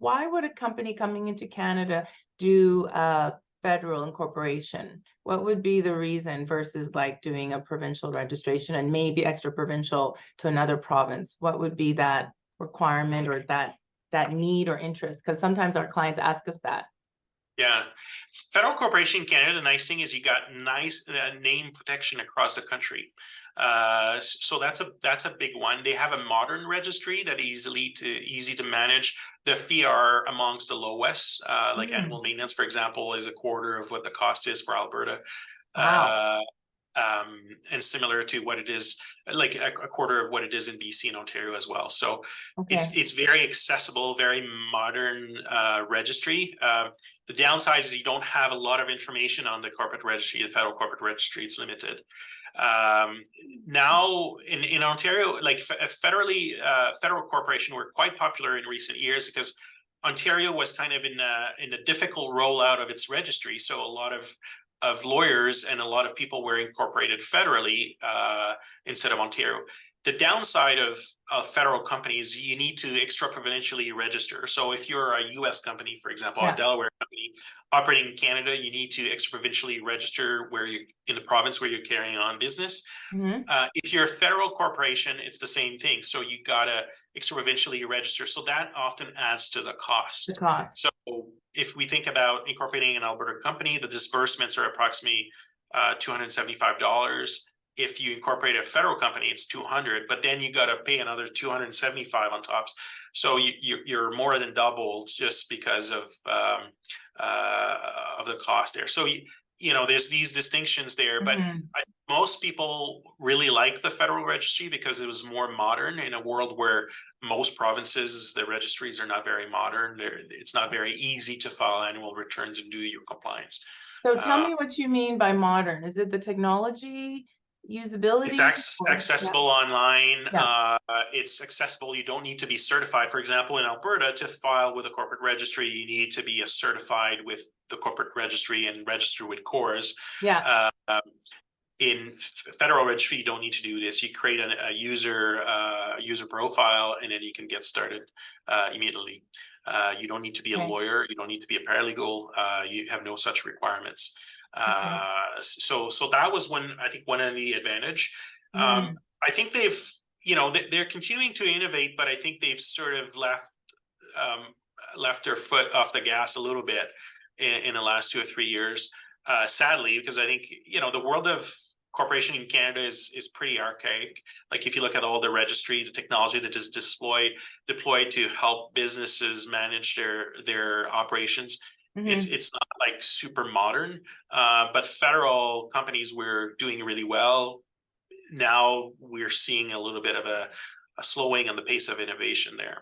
why would a company coming into Canada do a federal incorporation? What would be the reason versus like doing a provincial registration and maybe extra provincial to another province? What would be that requirement or that need or interest? Because sometimes our clients ask us that. Yeah, federal corporation in Canada, the nice thing is you got nice name protection across the country. So that's a big one. They have a modern registry that easy to manage. The fee are amongst the lowest. Like annual maintenance, for example, is a quarter of what the cost is for Alberta. Wow. And similar to what it is, like a quarter of what it is in BC and Ontario as well. So Okay. it's very accessible, very modern registry. The downside is you don't have a lot of information on the corporate registry, the federal corporate registry. It's limited. Now in Ontario, like federal corporation were quite popular in recent years because Ontario was kind of in a difficult rollout of its registry. So a lot of lawyers and a lot of people were incorporated federally instead of Ontario. The downside of federal companies, you need to extra-provincially register. So if you're a U.S. company, for example, a Delaware company operating in Canada, you need to extra-provincially register where you in the province where you're carrying on business. If you're a federal corporation, it's the same thing. So you gotta extra-provincially register. So that often adds to the cost. The cost. So if we think about incorporating an Alberta company, the disbursements are approximately $275. If you incorporate a federal company, it's $200, but then you got to pay another $275 on top. So you're more than doubled just because of the cost there. So there's these distinctions there, but most people really like the federal registry because it was more modern in a world where most provinces, the registries are not very modern. It's not very easy to file annual returns and do your compliance. So tell me what you mean by modern. Is it the technology? Usability? It's accessible online. It's accessible. You don't need to be certified. For example, in Alberta, to file with a corporate registry, you need to be certified with the corporate registry and register with CORS. In federal registry, you don't need to do this. You create a user profile, and then you can get started immediately. You don't need to be a lawyer. You don't need to be a paralegal. You have no such requirements. So that was I think one of the advantage. I think they're continuing to innovate, but I think they've sort of left their foot off the gas a little bit in the last 2 or 3 years, sadly, because I think the world of corporation in Canada is pretty archaic. Like if you look at all the registry, the technology that is deployed to help businesses manage their operations, it's not like super modern, but federal companies were doing really well. Now we're seeing a little bit of a slowing on the pace of innovation there.